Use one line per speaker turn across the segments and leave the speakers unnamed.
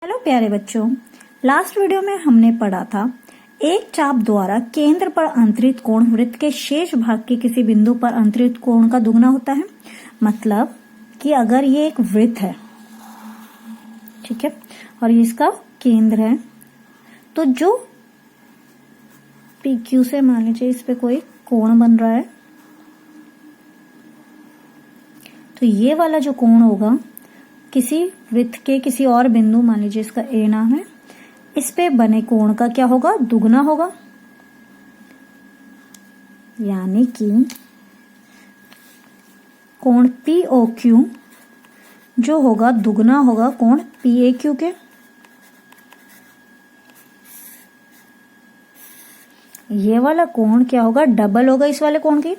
Hello प्यारे बच्चों, last video में हमने पढ़ा था एक चाप द्वारा केंद्र पर अंतरित कोण वृत्त के शेष भाग के किसी बिंदु पर अंतरित कोण का दुगना होता है। मतलब कि अगर ये एक वृत्त है, ठीक है, और ये इसका केंद्र है, तो जो PQ से मान लीजिए इस पे कोई कोण बन रहा है, तो ये वाला जो कोण होगा किसी वृत्त के किसी और बिंदु, मान लीजिए इसका A नाम है, इस पे बने कोण का क्या होगा? दुगना होगा। यानी कि कोण POQ जो होगा दुगना होगा कोण PAQ के। ये वाला कोण क्या होगा? डबल होगा इस वाले कोण की।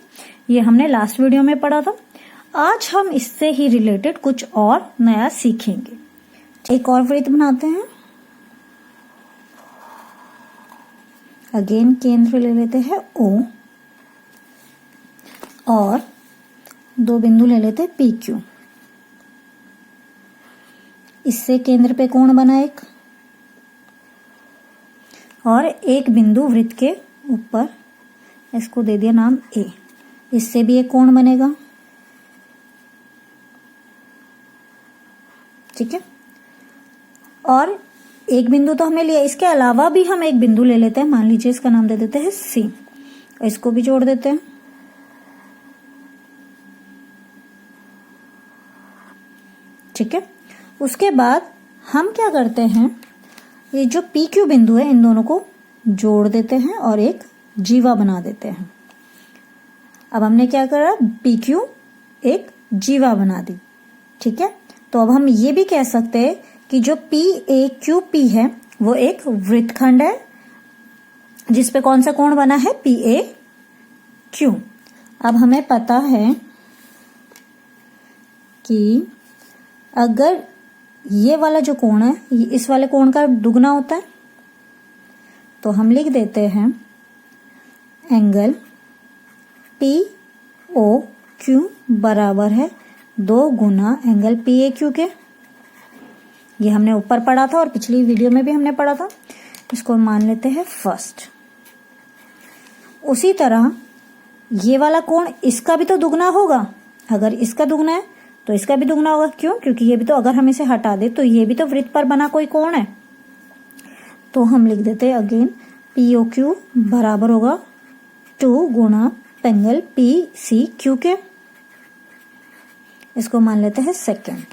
ये हमने लास्ट वीडियो में पढ़ा था। आज हम इससे ही रिलेटेड कुछ और नया सीखेंगे। एक और वृत्त बनाते हैं। अगेन केंद्र ले लेते हैं O और दो बिंदु ले लेते हैं PQ। इससे केंद्र पे कोण बना एक, और एक बिंदु वृत्त के ऊपर, इसको दे दिया नाम A। इससे भी एक कोण बनेगा, ठीक है। और एक बिंदु तो हमने लिया, इसके अलावा भी हम एक बिंदु ले लेते हैं। मान लीजिए इसका नाम दे देते हैं C, और इसको भी जोड़ देते हैं। ठीक है। उसके बाद हम क्या करते हैं, ये जो PQ बिंदु है इन दोनों को जोड़ देते हैं और एक जीवा बना देते हैं। अब हमने क्या करा? PQ एक जीवा बना दी, ठीक है। तो अब हम ये भी कह सकते हैं कि जो PAQP है वो एक वृत्तखंड है, जिसपे कौन सा कोण बना है? PAQ। अब हमें पता है कि अगर ये वाला जो कोण है ये इस वाले कोण का दुगना होता है, तो हम लिख देते हैं एंगल POQ बराबर है 2 गुना एंगल PAQ के। ये हमने ऊपर पढ़ा था और पिछली वीडियो में भी हमने पढ़ा था। इसको मान लेते हैं फर्स्ट। उसी तरह ये वाला कोण इसका भी तो दुगना होगा। अगर इसका दुगना है तो इसका भी दुगना होगा। क्यों? क्योंकि ये भी तो, अगर हम इसे हटा दे तो ये भी तो वृत्त पर बना कोई कोण है। तो हम लिख देते हैं अगेन POQ बराबर होगा 2 गुना एंगल PCQ के। इसको मान लेते हैं सेकंड।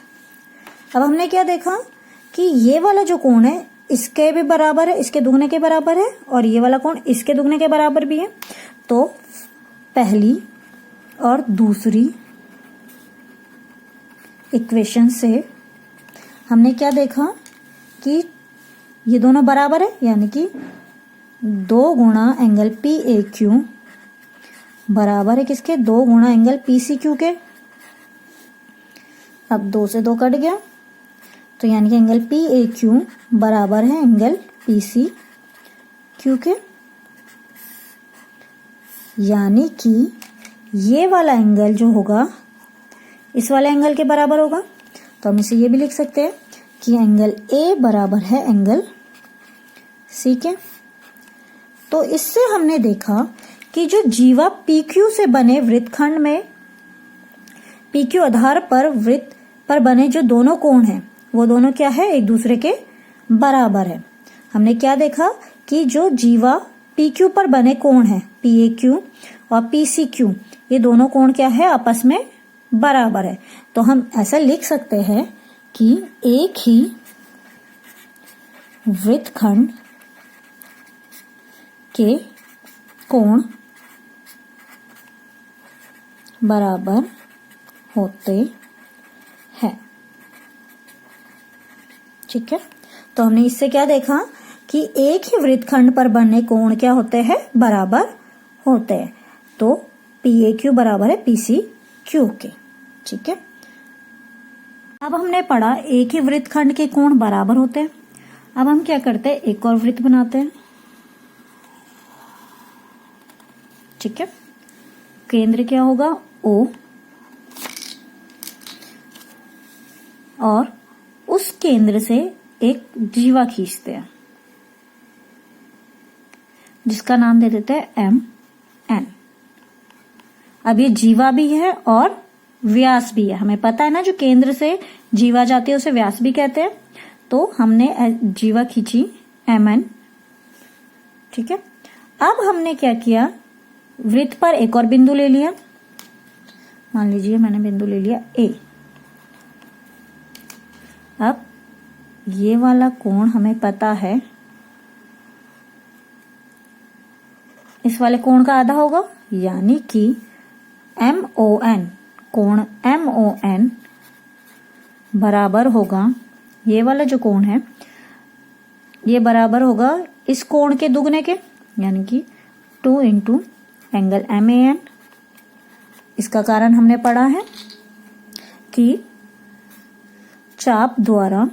अब हमने क्या देखा कि ये वाला जो कोण है इसके भी बराबर है, इसके दुगने के बराबर है, और ये वाला कोण इसके दुगने के बराबर भी है। तो पहली और दूसरी इक्वेशन से हमने क्या देखा कि ये दोनों बराबर है, यानी कि 2 गुना एंगल PAQ बराबर है किसके? 2 गुना एंगल PCQ के। अब 2 से 2 कट गया, तो यानी कि एंगल PAQ बराबर है एंगल PCQ के। यानी कि ये वाला एंगल जो होगा इस वाले एंगल के बराबर होगा। तो हम इसे ये भी लिख सकते हैं कि एंगल A बराबर है एंगल C के। तो इससे हमने देखा कि जो जीवा PQ से बने वृत्तखंड में PQ आधार पर वृत्त पर बने जो दोनों कोण हैं वो दोनों क्या है? एक दूसरे के बराबर है। हमने क्या देखा कि जो जीवा PQ पर बने कोण है PAQ और PCQ, ये दोनों कोण क्या है? आपस में बराबर है। तो हम ऐसा लिख सकते हैं कि एक ही वृत्तखंड के कोण बराबर होते हैं, ठीक है। तो हमने इससे क्या देखा कि एक ही वृत्तखंड पर बने कोण क्या होते हैं? बराबर होते हैं। तो PAQ बराबर है PCQ के, ठीक है। अब हमने पढ़ा एक ही वृत्तखंड के कोण बराबर होते हैं। अब हम क्या करते हैं? एक और वृत्त बनाते हैं, ठीक है। केंद्र क्या होगा? O, और उस केंद्र से एक जीवा खींचते हैं जिसका नाम दे देते हैं एम एन। अब ये जीवा भी है और व्यास भी है। हमें पता है ना, जो केंद्र से जीवा जाती है उसे व्यास भी कहते हैं। तो हमने जीवा खींची एम एन, ठीक है। अब हमने क्या किया, वृत्त पर एक और बिंदु ले लिया। मान लीजिए मैंने बिंदु ले लिया ए। अब ये वाला कोण हमें पता है, इस वाले कोण का आधा होगा, यानी कि MON, कोण MON बराबर होगा, ये वाला जो कोण है ये बराबर होगा इस कोण के दुगने के, यानी कि 2 इंटू एंगल MAN। इसका कारण हमने पढ़ा है कि चाप द्वारा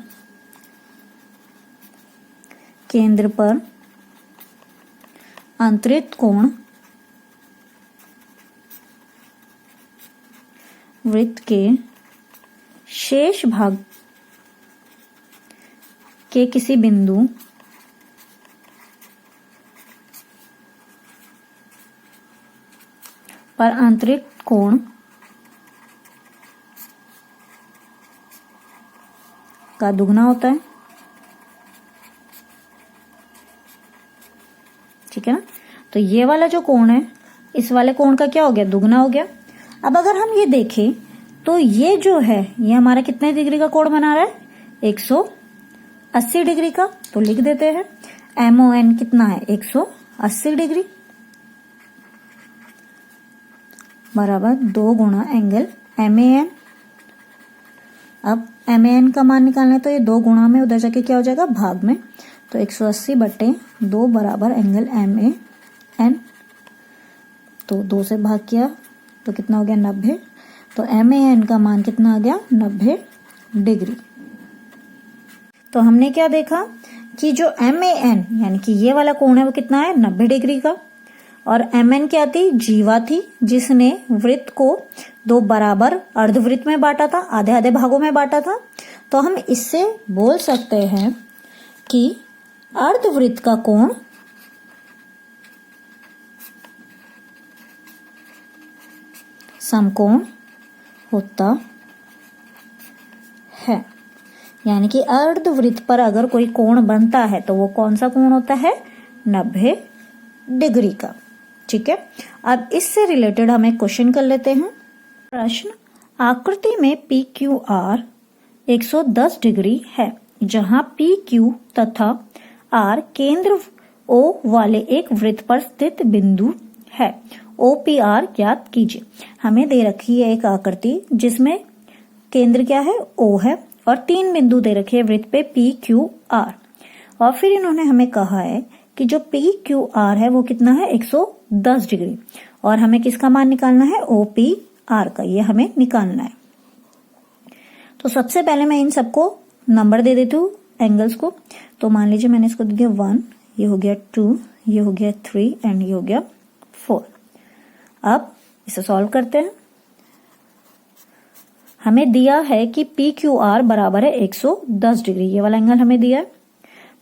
केंद्र पर अंतरित कोण वृत्त के शेष भाग के किसी बिंदु पर अंतरित कोण का दुगना होता है, ठीक है ना। तो ये वाला जो कोण है इस वाले कोण का क्या हो गया, दुगना हो गया। अब अगर हम ये देखें तो ये जो है ये हमारा कितने डिग्री का कोण बना रहा है, 180 डिग्री का। तो लिख देते हैं MON कितना है, 180 डिग्री बराबर 2 गुणा एंगल MAN। अब MAN का मान निकालना है तो ये 2 गुणा में उधर जाके क्या हो जाएगा, भाग में। तो 180/2 बराबर एंगल MAN। तो 2 से भाग किया तो कितना हो गया, 90। तो MAN का मान कितना आ गया, 90 डिग्री। तो हमने क्या देखा कि जो MAN यानी कि ये वाला कोण है वो कितना है, 90 डिग्री का। और MN क्या थी, जीवा थी, जिसने वृत्त को 2 बराबर अर्धवृत्त में बांटा था, आधे आधे भागों में बांटा था। तो हम इससे बोल सकते हैं कि अर्धवृत्त का कोण समकोण होता है। यानी कि अर्धवृत्त पर अगर कोई कोण बनता है तो वो कौन सा कोण होता है, 90 डिग्री का, ठीक है। अब इससे रिलेटेड हम एक क्वेश्चन कर लेते हैं। प्रश्न, आकृति में PQR 110 डिग्री है, जहां PQ तथा R केंद्र O वाले एक वृत्त पर स्थित बिंदु है। OPR ज्ञात कीजिए। हमें दे रखी है एक आकृति जिसमें केंद्र क्या है, O है, और 3 बिंदु दे रखे हैं वृत्त पे PQR। और फिर इन्होंने हमें कहा है कि जो PQR है वो कितना है, 110 डिग्री। और हमें किसका मान निकालना है, OPR का, ये हमें निकालना है। तो सबसे पहले मैं इन सबको नंबर दे देती हूँ, एंगल्स को। तो मान लीजिए मैंने इसको दे दिया 1, ये हो गया 2, ये हो गया 3 एंड ये हो गया 4। अब इसे सॉल्व करते हैं। हमें दिया है कि PQR बराबर है 110 डिग्री, ये वाला एंगल हमें दिया है।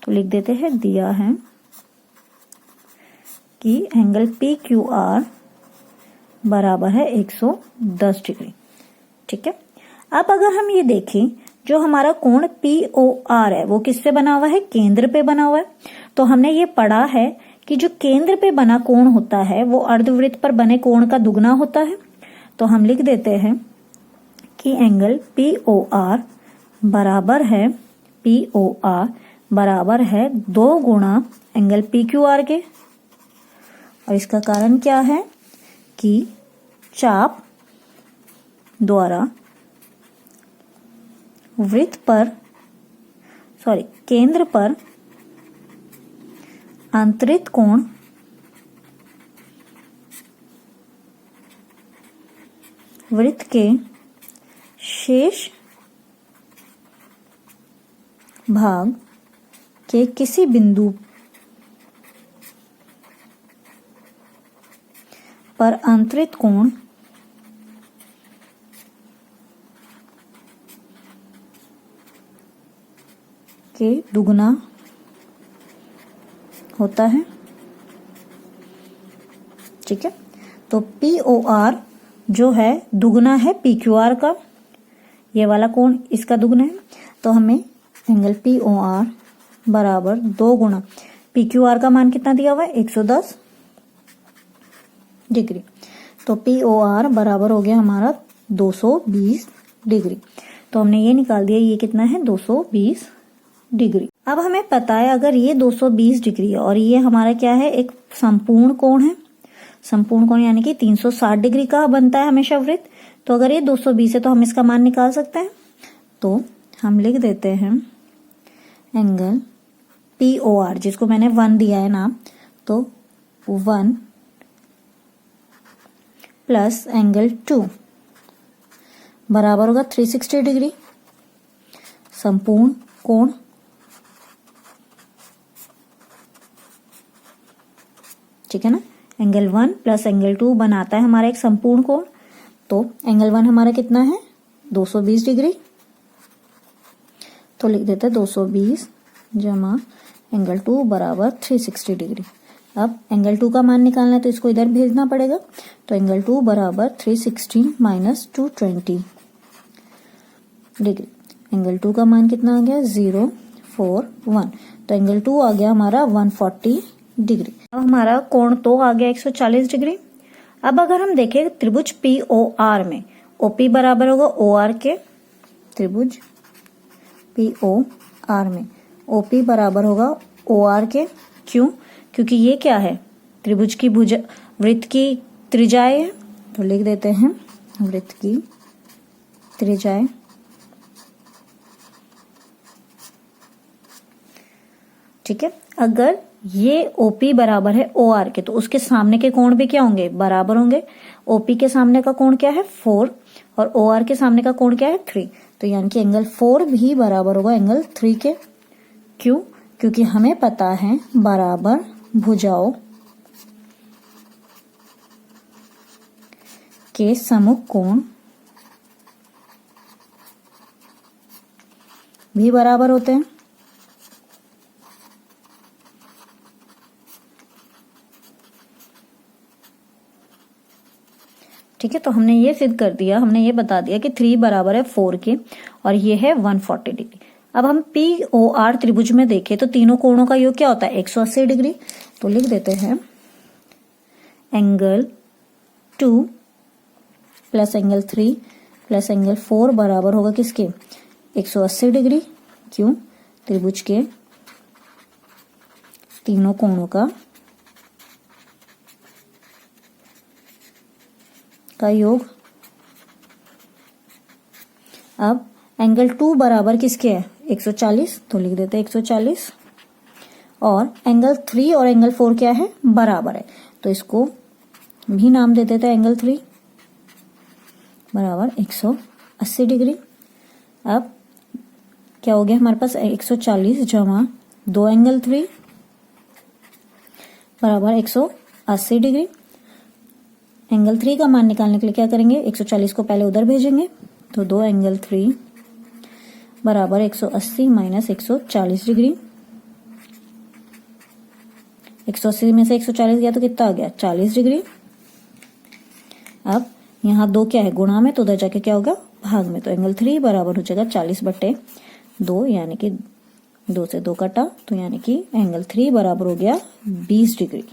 तो लिख देते हैं, दिया है कि एंगल PQR बराबर है 110 डिग्री, ठीक है। अब अगर हम ये देखें, जो हमारा कोण POR है वो किससे बना हुआ है, केंद्र पे बना हुआ है। तो हमने ये पढ़ा है कि जो केंद्र पे बना कोण होता है वो अर्धवृत्त पर बने कोण का दुगना होता है। तो हम लिख देते हैं कि एंगल POR बराबर है 2 गुणा एंगल PQR के। और इसका कारण क्या है कि चाप द्वारा केंद्र पर अंतरित कोण वृत्त के शेष भाग के किसी बिंदु पर अंतरित कोण के दुगना होता है। ठीक है, तो POR जो है दुगना है PQR का, ये वाला कोण इसका दुगना है, तो हमें एंगल POR बराबर 2 गुना PQR का मान कितना दिया हुआ है 110 डिग्री। तो POR बराबर हो गया हमारा 220 डिग्री। तो हमने ये निकाल दिया, ये कितना है 220 डिग्री। अब हमें पता है अगर ये 220 डिग्री है और ये हमारा क्या है, एक संपूर्ण कोण है। संपूर्ण कोण यानी कि 360 डिग्री का बनता है हमेशा वृत्त। तो अगर ये 220 है तो हम इसका मान निकाल सकते हैं। तो हम लिख देते हैं एंगल POR, जिसको मैंने 1 दिया है नाम, तो 1 प्लस एंगल 2 बराबर होगा 360 डिग्री। संपूर्ण कोण ठीक है ना, एंगल 1 प्लस एंगल 2 बनाता है हमारा एक संपूर्ण कोण। तो एंगल 1 हमारा कितना है 220 डिग्री, तो लिख देते हैं 220 जमा एंगल 2 बराबर 360 डिग्री। अब एंगल 2 का मान निकालना है तो इसको इधर भेजना पड़ेगा। तो एंगल 2 बराबर 360 माइनस 220 डिग्री। एंगल 2 का मान कितना आ गया 041। तो एंगल 2 आ गया हमारा 140 डिग्री। अब हमारा कोण तो आ गया 140 डिग्री। अब अगर हम देखें त्रिभुज POR में OP बराबर होगा OR के, त्रिभुज POR में OP बराबर होगा OR के। क्यों? क्योंकि ये क्या है, त्रिभुज की वृत्त की त्रिज्याएं है। तो लिख देते हैं वृत्त की त्रिज्याएं। ठीक है, अगर ये OP बराबर है OR के तो उसके सामने के कोण भी क्या होंगे, बराबर होंगे। OP के सामने का कोण क्या है 4 और OR के सामने का कोण क्या है 3। तो यानी कि एंगल 4 भी बराबर होगा एंगल 3 के। क्यों? क्योंकि हमें पता है बराबर भुजाओं के सम्मुख कोण भी बराबर होते हैं। ठीक है, तो हमने ये सिद्ध कर दिया, हमने ये बता दिया कि 3 बराबर है 4 के और ये है 140 डिग्री। अब हम POR त्रिभुज में देखें तो तीनों कोणों का योग क्या होता है 180 डिग्री। तो लिख देते हैं angle 2 plus angle 3 plus angle 4 बराबर होगा किसके 180 डिग्री। क्यों? त्रिभुज के तीनों कोणों का योग। अब एंगल 2 बराबर किसके है 140, तो लिख देते हैं 140। और एंगल 3 और एंगल 4 क्या है, बराबर है, तो इसको भी नाम दे देते हैं एंगल 3 बराबर 180 डिग्री। अब क्या हो गया हमारे पास 140 जमा 2 एंगल 3 बराबर 180 डिग्री। एंगल 3 का मान निकालने के लिए क्या करेंगे 140 को पहले उधर भेजेंगे, तो 2 एंगल 3 बराबर 180 माइनस 140 डिग्री। 180 में से 140 गया तो कितना आ गया 40 डिग्री। अब यहाँ 2 क्या है गुणा में, तो उधर जाके क्या होगा भाग में। तो एंगल 3 बराबर हो जाएगा 40/2, यानी कि 2 से 2 कटा, तो यानी कि एंगल 3 बराबर हो गया 20 डिग्री।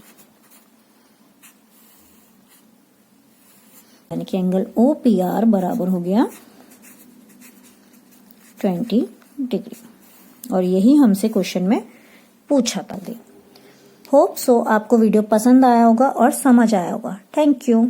यानी कि एंगल OPR बराबर हो गया 20 डिग्री। और यही हमसे क्वेश्चन में पूछा था। होप सो आपको वीडियो पसंद आया होगा और समझ आया होगा। Thank you.